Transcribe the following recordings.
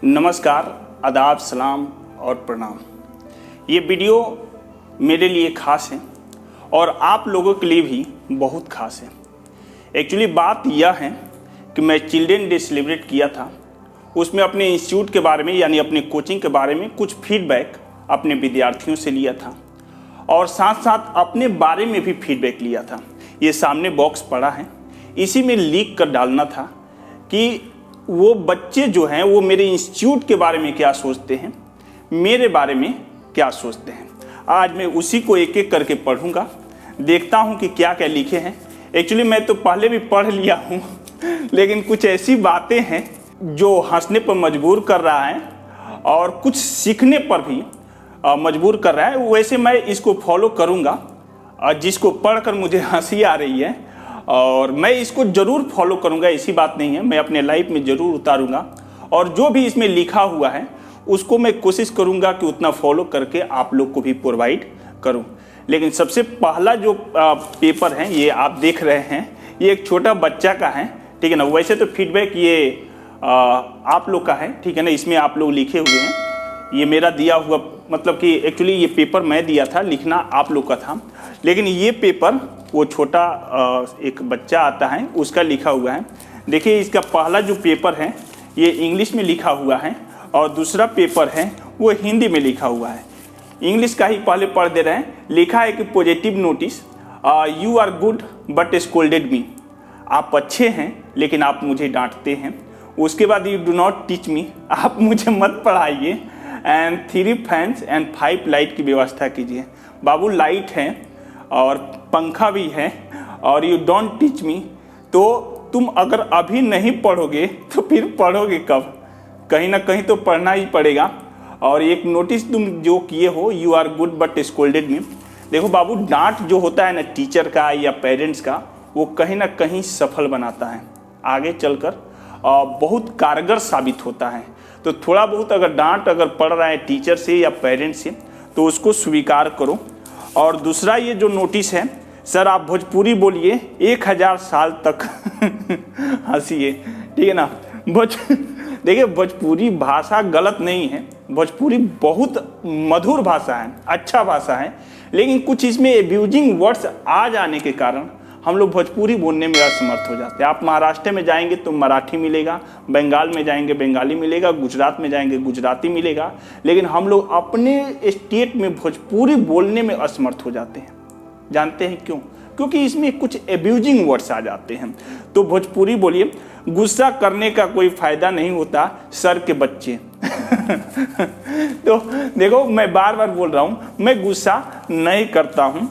नमस्कार, आदाब, सलाम और प्रणाम। ये वीडियो मेरे लिए ख़ास है और आप लोगों के लिए भी बहुत ख़ास है। एक्चुअली बात यह है कि मैं चिल्ड्रेन डे सेलिब्रेट किया था, उसमें अपने इंस्टीट्यूट के बारे में यानी अपने कोचिंग के बारे में कुछ फीडबैक अपने विद्यार्थियों से लिया था और साथ साथ अपने बारे में भी फीडबैक लिया था। ये सामने बॉक्स पड़ा है, इसी में लिख कर डालना था कि वो बच्चे जो हैं वो मेरे इंस्टीट्यूट के बारे में क्या सोचते हैं, मेरे बारे में क्या सोचते हैं। आज मैं उसी को एक एक करके पढ़ूंगा, देखता हूं कि क्या क्या लिखे हैं। एक्चुअली मैं तो पहले भी पढ़ लिया हूं लेकिन कुछ ऐसी बातें हैं जो हंसने पर मजबूर कर रहा है और कुछ सीखने पर भी मजबूर कर रहा है। वैसे मैं इसको फॉलो करूंगा, जिसको पढ़कर मुझे हंसी आ रही है और मैं इसको ज़रूर फॉलो करूंगा, ऐसी बात नहीं है, मैं अपने लाइफ में ज़रूर उतारूंगा और जो भी इसमें लिखा हुआ है उसको मैं कोशिश करूंगा कि उतना फॉलो करके आप लोग को भी प्रोवाइड करूं। लेकिन सबसे पहला जो पेपर है ये आप देख रहे हैं, ये एक छोटा बच्चा का है, ठीक है ना। वैसे तो फीडबैक ये आप लोग का है, ठीक है ना। इसमें आप लोग लिखे हुए हैं, ये मेरा दिया हुआ, मतलब कि एक्चुअली ये पेपर मैं दिया था, लिखना आप लोग का था। लेकिन ये पेपर वो छोटा एक बच्चा आता है उसका लिखा हुआ है। देखिए इसका पहला जो पेपर है ये इंग्लिश में लिखा हुआ है और दूसरा पेपर है वो हिंदी में लिखा हुआ है। इंग्लिश का ही पहले पढ़ दे रहे हैं। लिखा है कि positive notice, you are good but scolded me. आप अच्छे हैं लेकिन आप मुझे डांटते हैं। उसके बाद you do not teach me, आप मुझे मत पढ़ाइए। एंड 3 फैंस एंड 5 लाइट की व्यवस्था कीजिए। बाबू लाइट है और पंखा भी है और यू डोंट टीच मी। तो तुम अगर अभी नहीं पढ़ोगे तो फिर पढ़ोगे कब? कहीं ना कहीं तो पढ़ना ही पड़ेगा। और एक नोटिस तुम जो किए हो, you are good but scolded me. देखो बाबू, डांट जो होता है ना टीचर का या पेरेंट्स का, वो कहीं ना कहीं सफल बनाता है, आगे चलकर बहुत कारगर साबित होता है। तो थोड़ा बहुत अगर डांट अगर पड़ रहा है टीचर से या पेरेंट्स से तो उसको स्वीकार करो। और दूसरा ये जो नोटिस है, सर आप भोजपुरी बोलिए 1000 साल तक हंसिए, ठीक है ना। देखिए भोजपुरी भाषा गलत नहीं है, भोजपुरी बहुत मधुर भाषा है, अच्छा भाषा है। लेकिन कुछ इसमें एब्यूजिंग वर्ड्स आ जाने के कारण हम लोग भोजपुरी बोलने में असमर्थ हो जाते हैं। आप महाराष्ट्र में जाएंगे तो मराठी मिलेगा, बंगाल में जाएंगे बंगाली मिलेगा, गुजरात में जाएंगे गुजराती मिलेगा, लेकिन हम लोग अपने स्टेट में भोजपुरी बोलने में असमर्थ हो जाते हैं। जानते हैं क्यों? क्योंकि इसमें कुछ एब्यूजिंग वर्ड्स आ जाते हैं। तो भोजपुरी बोलिए। गुस्सा करने का कोई फायदा नहीं होता सर के बच्चे तो देखो मैं बार बार बोल रहा हूं, मैं गुस्सा नहीं करता हूं।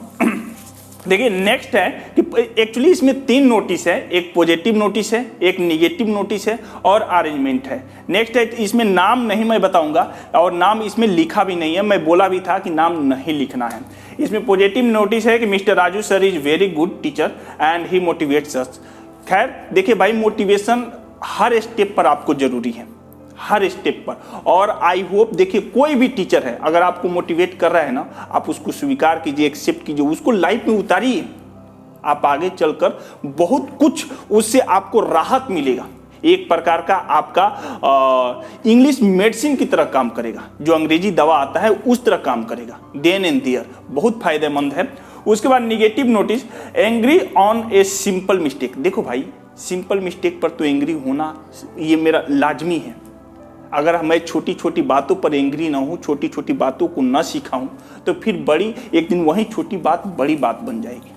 देखिए नेक्स्ट है कि एक्चुअली इसमें 3 नोटिस है, एक पॉजिटिव नोटिस है, एक निगेटिव नोटिस है और अरेंजमेंट है। नेक्स्ट है इसमें नाम नहीं मैं बताऊंगा और नाम इसमें लिखा भी नहीं है, मैं बोला भी था कि नाम नहीं लिखना है। इसमें पॉजिटिव नोटिस है कि mister Raju sir is very good teacher and he motivates अस। खैर देखिए भाई, मोटिवेशन हर स्टेप पर आपको जरूरी है, हर स्टेप पर। और आई होप, देखिए कोई भी टीचर है अगर आपको मोटिवेट कर रहा है ना, आप उसको स्वीकार कीजिए, एक्सेप्ट कीजिए, उसको लाइफ में उतारिए। आप आगे चलकर बहुत कुछ उससे आपको राहत मिलेगा। एक प्रकार का आपका इंग्लिश मेडिसिन की तरह काम करेगा, जो अंग्रेजी दवा आता है उस तरह काम करेगा। देन एंड देयर बहुत फायदेमंद है। उसके बाद negative notice, angry on a simple mistake. देखो भाई, सिंपल मिस्टेक पर तो एंग्री होना ये मेरा लाजमी है। अगर मैं छोटी छोटी बातों पर एंग्री ना हूँ, छोटी छोटी बातों को ना सिखाऊं, तो फिर बड़ी एक दिन वही छोटी बात बड़ी बात बन जाएगी,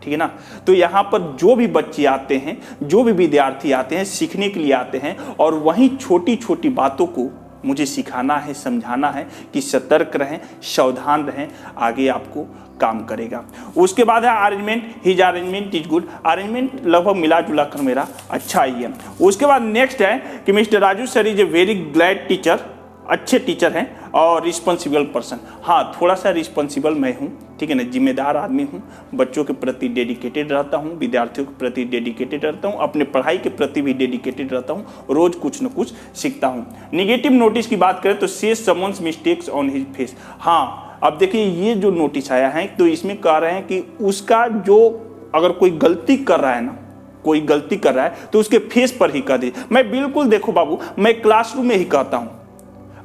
ठीक है ना। तो यहाँ पर जो भी बच्चे आते हैं, जो भी विद्यार्थी आते हैं, सीखने के लिए आते हैं और वहीं छोटी छोटी बातों को मुझे सिखाना है, समझाना है कि सतर्क रहें, सावधान रहें, आगे आपको काम करेगा। उसके बाद है arrangement, his arrangement is good. Arrangement लगभग मिला जुला कर मेरा अच्छा ही है। उसके बाद नेक्स्ट है कि mister Raju sir is a very glad teacher, अच्छे टीचर हैं और रिस्पॉन्सिबल पर्सन। हाँ, थोड़ा सा रिस्पॉन्सिबल मैं हूँ, ठीक है ना, जिम्मेदार आदमी हूँ, बच्चों के प्रति डेडिकेटेड रहता हूँ, विद्यार्थियों के प्रति डेडिकेटेड रहता हूँ, अपने पढ़ाई के प्रति भी डेडिकेटेड रहता हूँ, रोज कुछ न कुछ सीखता हूँ। निगेटिव नोटिस की बात करें तो से someone's mistakes on his face. हाँ, अब देखिए ये जो नोटिस आया है तो इसमें कह रहे हैं कि उसका जो अगर कोई गलती कर रहा है ना कोई गलती कर रहा है तो उसके फेस पर ही कह दे। मैं बिल्कुल, देखो बाबू, मैं क्लासरूम में ही कहता हूं,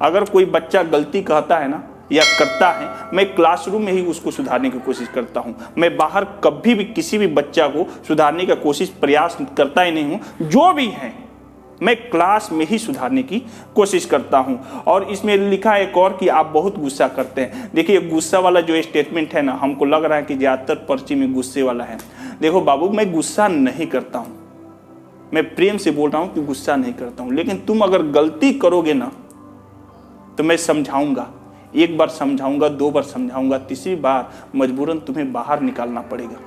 अगर कोई बच्चा गलती कहता है ना या करता है, मैं क्लासरूम में ही उसको सुधारने की कोशिश करता हूं। मैं बाहर कभी भी किसी भी बच्चा को सुधारने का प्रयास करता ही नहीं हूं। जो भी है मैं क्लास में ही सुधारने की कोशिश करता हूं। और इसमें लिखा है एक और कि आप बहुत गुस्सा करते हैं। देखिए, गुस्सा वाला जो स्टेटमेंट है ना, हमको लग रहा है कि ज़्यादातर पर्ची में गुस्से वाला है। देखो बाबू, मैं गुस्सा नहीं करता हूं, मैं प्रेम से बोल रहा हूं कि गुस्सा नहीं करता हूं। लेकिन तुम अगर गलती करोगे ना तो मैं समझाऊंगा, एक बार समझाऊंगा, 2 बार समझाऊंगा, तीसरी बार मजबूरन तुम्हें बाहर निकालना पड़ेगा।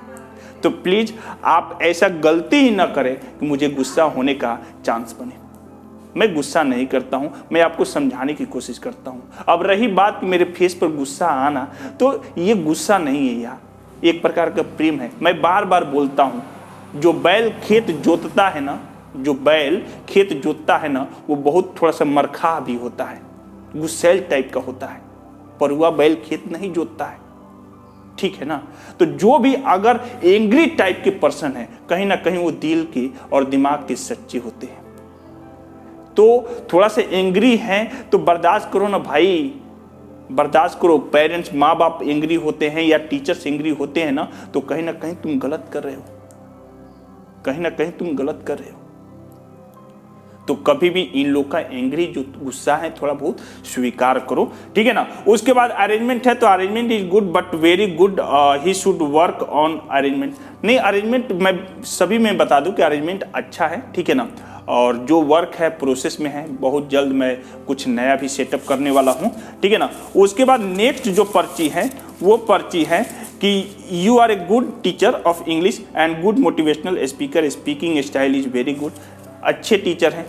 तो प्लीज आप ऐसा गलती ही ना करें कि मुझे गुस्सा होने का चांस बने। मैं गुस्सा नहीं करता हूं, मैं आपको समझाने की कोशिश करता हूं। अब रही बात कि मेरे फेस पर गुस्सा आना, तो ये गुस्सा नहीं है यार, एक प्रकार का प्रेम है। मैं बार बार बोलता हूं, जो बैल खेत जोतता है ना, जो बैल खेत जोतता है ना, वो बहुत थोड़ा सा मरखा भी होता है, गुस्सैल टाइप का होता है। परुआ बैल खेत नहीं जोतता है, ठीक है ना। तो जो भी अगर एंग्री टाइप के पर्सन है, कहीं ना कहीं वो दिल के और दिमाग के सच्चे होते हैं। तो थोड़ा सा एंग्री हैं तो बर्दाश्त करो ना भाई, बर्दाश्त करो। पेरेंट्स, माँ बाप एंग्री होते हैं या टीचर्स एंग्री होते हैं ना, तो कहीं ना कहीं तुम गलत कर रहे हो, कहीं ना कहीं तुम गलत कर रहे हो। तो कभी भी इन लोग का एंग्री जो गुस्सा है थोड़ा बहुत स्वीकार करो, ठीक है ना। उसके बाद अरेंजमेंट है, तो arrangement is good but very good, he should work on arrangement. नहीं, अरेंजमेंट मैं सभी में बता दूं कि अरेंजमेंट अच्छा है, ठीक है ना। और जो वर्क है प्रोसेस में है, बहुत जल्द मैं कुछ नया भी सेटअप करने वाला हूं, ठीक है ना। उसके बाद नेक्स्ट जो पर्ची है वो पर्ची है कि you are a good teacher of English and good motivational speaker, speaking style is very good. अच्छे टीचर हैं,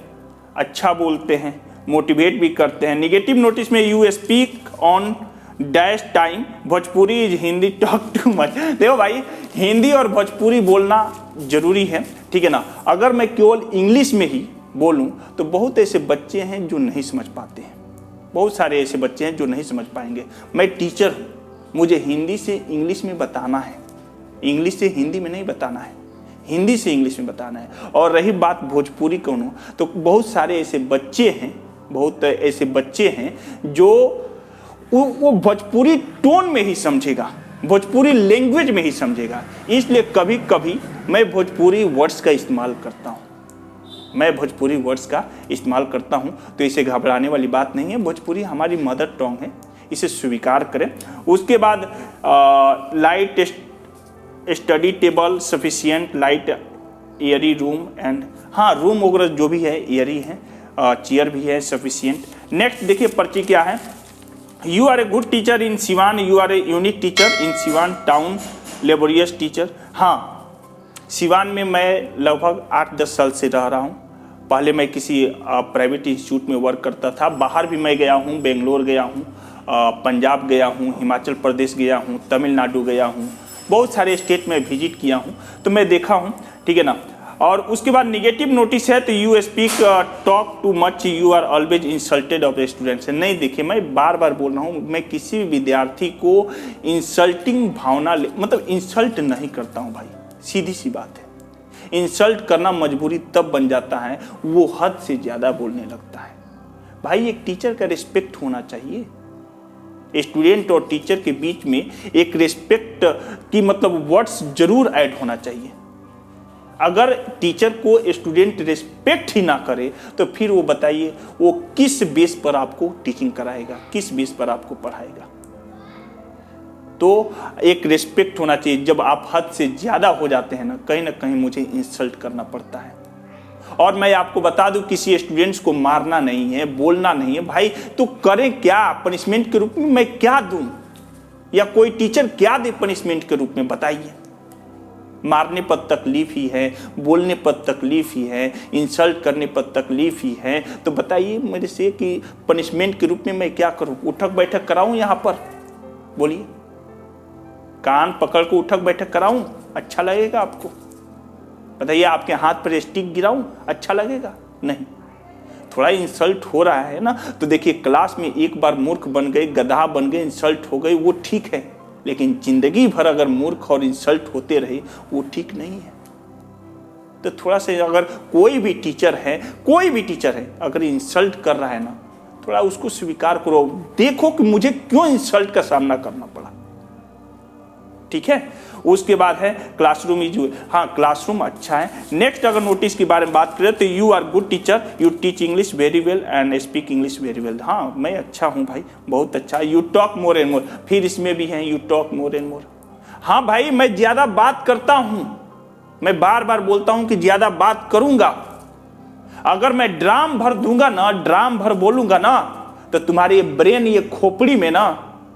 अच्छा बोलते हैं, मोटिवेट भी करते हैं। निगेटिव नोटिस में you speak on dash time, Bhojpuri is Hindi talk too much. देखो भाई, हिंदी और भोजपुरी बोलना जरूरी है, ठीक है ना। अगर मैं केवल इंग्लिश में ही बोलूं तो बहुत ऐसे बच्चे हैं जो नहीं समझ पाते हैं, बहुत सारे ऐसे बच्चे हैं जो नहीं समझ पाएंगे। मैं टीचर हूं, मुझे हिंदी से इंग्लिश में बताना है, इंग्लिश से हिंदी में नहीं बताना है, हिंदी से इंग्लिश में बताना है। और रही बात भोजपुरी कौन, तो बहुत सारे ऐसे बच्चे हैं, बहुत ऐसे बच्चे हैं जो वो भोजपुरी टोन में ही समझेगा, भोजपुरी लैंग्वेज में ही समझेगा। इसलिए कभी कभी मैं भोजपुरी वर्ड्स का इस्तेमाल करता हूँ, मैं भोजपुरी वर्ड्स का इस्तेमाल करता हूँ। तो इसे घबराने वाली बात नहीं है, भोजपुरी हमारी मदर टंग है, इसे स्वीकार करें। उसके बाद light study table sufficient, light Airy room and, हाँ रूम वगैरह जो भी है एयरी है, चेयर भी है सफिशिएंट। नेक्स्ट देखिए पर्ची क्या है, you are a good teacher in Siwan, you are a unique teacher in Siwan town, laborious teacher. हाँ, सिवान में मैं लगभग 8-10 साल से रह रहा हूँ। पहले मैं किसी प्राइवेट इंस्टीट्यूट में वर्क करता था, बाहर भी मैं गया हूँ, बेंगलोर गया हूँ, पंजाब गया हूँ, हिमाचल प्रदेश गया हूँ, तमिलनाडु गया हूँ, बहुत सारे स्टेट में विजिट किया हूँ, तो मैं देखा हूँ, ठीक है ना। और उसके बाद निगेटिव नोटिस है, तो you speak talk too much, you are always insulted of students. नहीं, देखिए मैं बार बार बोल रहा हूँ, मैं किसी भी विद्यार्थी को इंसल्टिंग भावना मतलब इंसल्ट नहीं करता हूँ भाई, सीधी सी बात है। इंसल्ट करना मजबूरी तब बन जाता है वो हद से ज़्यादा बोलने लगता है। भाई एक टीचर का रिस्पेक्ट होना चाहिए, स्टूडेंट और टीचर के बीच में एक रिस्पेक्ट की मतलब वर्ड्स जरूर ऐड होना चाहिए। अगर टीचर को स्टूडेंट रिस्पेक्ट ही ना करे तो फिर वो बताइए वो किस बेस पर आपको टीचिंग कराएगा, किस बेस पर आपको पढ़ाएगा। तो एक रिस्पेक्ट होना चाहिए। जब आप हद से ज्यादा हो जाते हैं ना कहीं मुझे इंसल्ट करना पड़ता है। और मैं आपको बता दूं, किसी स्टूडेंट्स को मारना नहीं है, बोलना नहीं है भाई, तो करें क्या? पनिशमेंट के रूप में मैं क्या दूं, या कोई टीचर क्या दे पनिशमेंट के रूप में, बताइए। मारने पर तकलीफ ही है, बोलने पर तकलीफ ही है, इंसल्ट करने पर तकलीफ ही है, तो बताइए मेरे से कि पनिशमेंट के रूप में मैं क्या करूं? उठक बैठक कराऊं यहाँ पर? बोलिए, कान पकड़ को उठक बैठक कराऊं? अच्छा लगेगा आपको? बताइए, आपके हाथ पर स्टिक गिराऊं? अच्छा लगेगा? नहीं। थोड़ा इंसल्ट हो रहा है ना, तो देखिए क्लास में एक बार मूर्ख बन गए, गधा बन गए, इंसल्ट हो गई, वो ठीक है, लेकिन जिंदगी भर अगर मूर्ख और इंसल्ट होते रहे वो ठीक नहीं है। तो थोड़ा सा अगर कोई भी टीचर है अगर इंसल्ट कर रहा है ना, थोड़ा उसको स्वीकार करो, देखो कि मुझे क्यों इंसल्ट का सामना करना पड़ा। ठीक है। उसके बाद है क्लासरूम इज, हाँ क्लासरूम अच्छा है। नेक्स्ट अगर नोटिस के बारे में बात करें तो you are good teacher, you teach English very well and speak English very well. हाँ मैं अच्छा हूँ भाई, बहुत अच्छा। You talk more and more, फिर इसमें भी है you talk more and more. हाँ भाई मैं ज्यादा बात करता हूं, मैं बार बार बोलता हूं कि ज्यादा बात करूंगा। अगर मैं ड्राम भर दूंगा ना, ड्राम भर बोलूंगा ना, तो तुम्हारी ब्रेन ये खोपड़ी में ना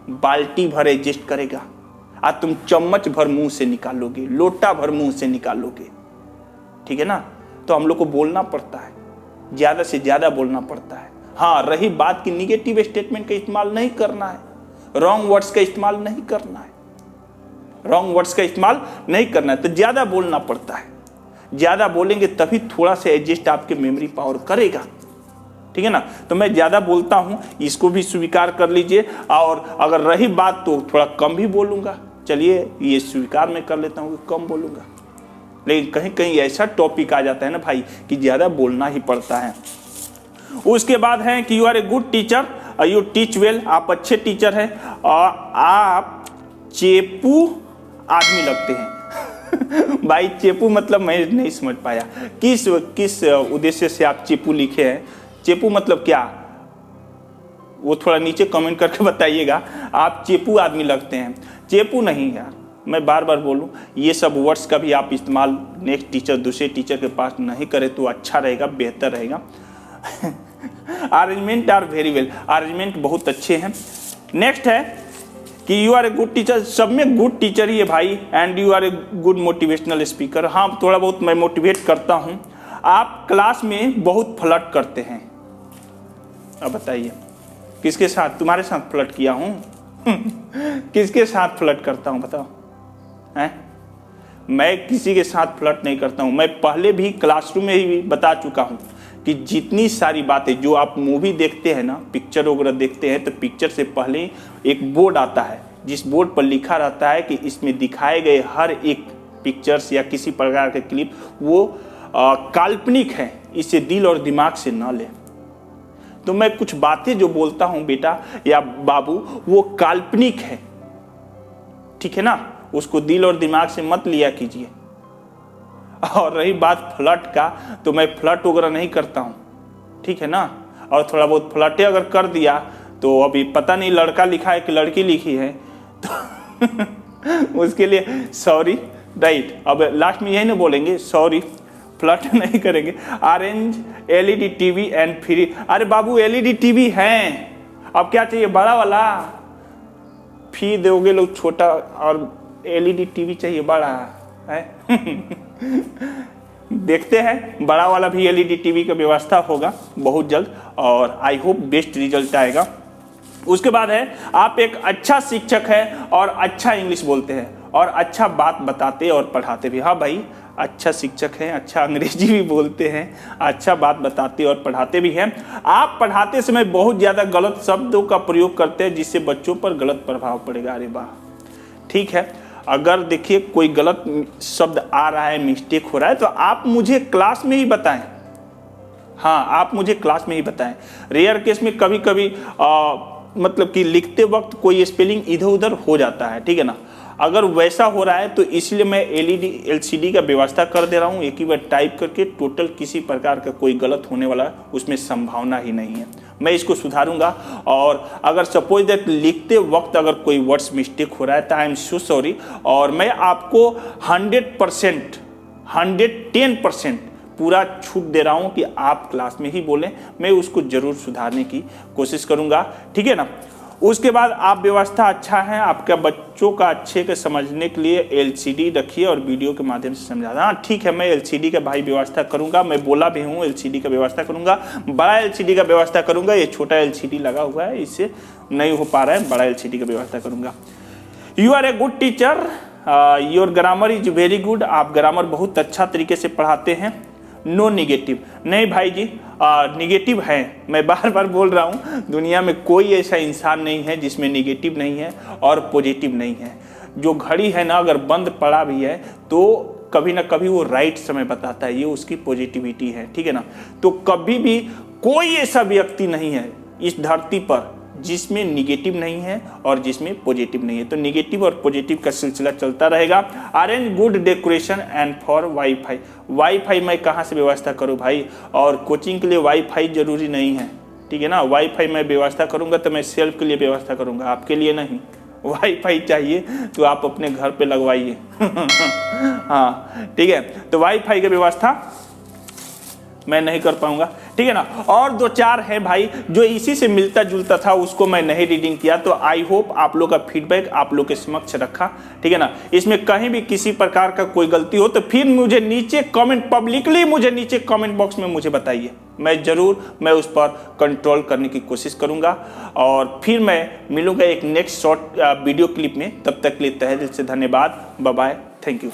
बाल्टी भर एडजस्ट करेगा और तुम चम्मच भर मुंह से निकालोगे, लोटा भर मुंह से निकालोगे। ठीक है ना। तो हम लोग को बोलना पड़ता है, ज्यादा से ज्यादा बोलना पड़ता है। हाँ रही बात की निगेटिव स्टेटमेंट का इस्तेमाल नहीं करना है, रॉन्ग वर्ड्स का इस्तेमाल नहीं करना है, रॉन्ग वर्ड्स का इस्तेमाल नहीं करना है। तो ज्यादा बोलना पड़ता है, ज्यादा बोलेंगे तभी थोड़ा सा एडजस्ट आपके मेमोरी पावर करेगा। ठीक है ना। तो मैं ज्यादा बोलता हूं, इसको भी स्वीकार कर लीजिए। और अगर रही बात तो थोड़ा कम भी बोलूंगा, चलिए ये स्वीकार मैं कर लेता हूं कि कम बोलूंगा। लेकिन कहीं कहीं ऐसा टॉपिक आ जाता है ना भाई कि ज्यादा बोलना ही पड़ता है। उसके बाद है कि you are a good teacher, you teach well, आप अच्छे टीचर हैं और आप चेपू आदमी लगते हैं। भाई चेपू मतलब मैं नहीं समझ पाया, किस उद्देश्य से आप चेपू लिखे हैं। चेपू मतलब क्या, वो थोड़ा नीचे कमेंट करके बताइएगा। आप चेपू आदमी लगते हैं, चेपू नहीं यार, मैं बार बार बोलूं, ये सब वर्ड्स का भी आप इस्तेमाल नेक्स्ट टीचर, दूसरे टीचर के पास नहीं करें तो अच्छा रहेगा, बेहतर रहेगा। Arrangement are very well, arrangement बहुत अच्छे हैं। नेक्स्ट है कि you are a good teacher, सब में गुड टीचर ही है भाई। And you are a good motivational speaker, हाँ थोड़ा बहुत मैं मोटिवेट करता हूँ। आप क्लास में बहुत फ्लर्ट करते हैं। अब बताइए किसके साथ, तुम्हारे साथ फ्लर्ट किया हूँ? किसके साथ फ्लर्ट करता हूँ बताओ हैं? मैं किसी के साथ फ्लर्ट नहीं करता हूँ। मैं पहले भी क्लासरूम में ही बता चुका हूँ कि जितनी सारी बातें जो आप मूवी देखते हैं ना, पिक्चर वगैरह देखते हैं, तो पिक्चर से पहले एक बोर्ड आता है जिस बोर्ड पर लिखा रहता है कि इसमें दिखाए गए हर एक पिक्चर्स या किसी प्रकार के क्लिप वो काल्पनिक है, इसे दिल और दिमाग से ना ले। तो मैं कुछ बातें जो बोलता हूं बेटा या बाबू वो काल्पनिक है, ठीक है ना, उसको दिल और दिमाग से मत लिया कीजिए। और रही बात फ्लर्ट का, तो मैं फ्लर्ट वगैरह नहीं करता हूं, ठीक है ना। और थोड़ा बहुत फ्लर्टे अगर कर दिया तो अभी पता नहीं लड़का लिखा है कि लड़की लिखी है, तो उसके लिए सॉरी, राइट। अब लास्ट में यही ना बोलेंगे सॉरी, फ्लर्ट नहीं करेंगे। Arrange LED TV and free, अरे बाबू एलईडी टीवी है, अब क्या चाहिए, बड़ा वाला? फी दोगे लोग छोटा और एलईडी टीवी चाहिए बड़ा है। देखते हैं, बड़ा वाला भी एलईडी टीवी का व्यवस्था होगा बहुत जल्द और आई होप बेस्ट रिजल्ट आएगा। उसके बाद है आप एक अच्छा शिक्षक है और अच्छा इंग्लिश बोलते हैं और अच्छा बात बताते और पढ़ाते भी। हाँ भाई अच्छा शिक्षक हैं, अच्छा अंग्रेजी भी बोलते हैं, अच्छा बात बताते और पढ़ाते भी हैं। आप पढ़ाते समय बहुत ज़्यादा गलत शब्दों का प्रयोग करते हैं जिससे बच्चों पर गलत प्रभाव पड़ेगा। अरे वाह, ठीक है। अगर देखिए कोई गलत शब्द आ रहा है, मिस्टेक हो रहा है, तो आप मुझे क्लास में ही बताएं। हाँ आप मुझे क्लास में ही बताएं। रेयर केस में कभी कभी मतलब कि लिखते वक्त कोई स्पेलिंग इधर उधर हो जाता है, ठीक है ना। अगर वैसा हो रहा है तो इसलिए मैं एलईडी एलसीडी का व्यवस्था कर दे रहा हूँ, एक ही बार टाइप करके, टोटल किसी प्रकार का कोई गलत होने वाला उसमें संभावना ही नहीं है। मैं इसको सुधारूंगा। और अगर सपोज दैट लिखते वक्त अगर कोई वर्ड्स मिस्टेक हो रहा है तो आई एम सो सॉरी, और मैं आपको 100% 110% पूरा छूट दे रहा हूं कि आप क्लास में ही बोलें, मैं उसको जरूर सुधारने की कोशिश करूंगा, ठीक है ना। उसके बाद आप व्यवस्था अच्छा है, आपका बच्चों का अच्छे के समझने के लिए एलसीडी रखिए और वीडियो के माध्यम से समझा। हाँ ठीक है, मैं एलसीडी का भाई व्यवस्था करूंगा, मैं बोला भी हूँ एलसीडी का व्यवस्था करूंगा, बड़ा एलसीडी का व्यवस्था करूंगा। ये छोटा एलसीडी लगा हुआ है, इससे नहीं हो पा रहा है, बड़ा एलसीडी का व्यवस्था करूंगा। You are a good teacher, your grammar is very good, आप ग्रामर बहुत अच्छा तरीके से पढ़ाते हैं। नो निगेटिव, नहीं भाई जी निगेटिव है, मैं बार बार बोल रहा हूँ, दुनिया में कोई ऐसा इंसान नहीं है जिसमें निगेटिव नहीं है और पॉजिटिव नहीं है। जो घड़ी है ना, अगर बंद पड़ा भी है तो कभी ना कभी वो राइट समय बताता है, ये उसकी पॉजिटिविटी है, ठीक है ना। तो कभी भी कोई ऐसा व्यक्ति नहीं है इस धरती पर जिसमें निगेटिव नहीं है और जिसमें पॉजिटिव नहीं है। तो निगेटिव और पॉजिटिव का सिलसिला चलता रहेगा। Arrange good decoration and for wifi. Wifi मैं कहाँ से व्यवस्था करूँ भाई, और कोचिंग के लिए वाईफाई जरूरी नहीं है, ठीक है ना। वाईफाई मैं व्यवस्था करूँगा तो मैं सेल्फ के लिए व्यवस्था करूँगा, आपके लिए नहीं। वाईफाई चाहिए तो आप अपने घर पे लगवाइए हाँ ठीक है। तो वाईफाई की व्यवस्था मैं नहीं कर पाऊंगा, ठीक है ना। और 2-4 है भाई जो इसी से मिलता जुलता था, उसको मैं नहीं रीडिंग किया। तो आई होप आप लोग का फीडबैक आप लोग के समक्ष रखा, ठीक है ना। इसमें कहीं भी किसी प्रकार का कोई गलती हो तो फिर मुझे नीचे कमेंट, पब्लिकली मुझे नीचे कमेंट बॉक्स में मुझे बताइए, मैं उस पर कंट्रोल करने की कोशिश करूंगा। और फिर मैं मिलूंगा एक नेक्स्ट शॉर्ट वीडियो क्लिप में। तब तक के लिए तहे दिल से धन्यवाद। Bye bye, thank you.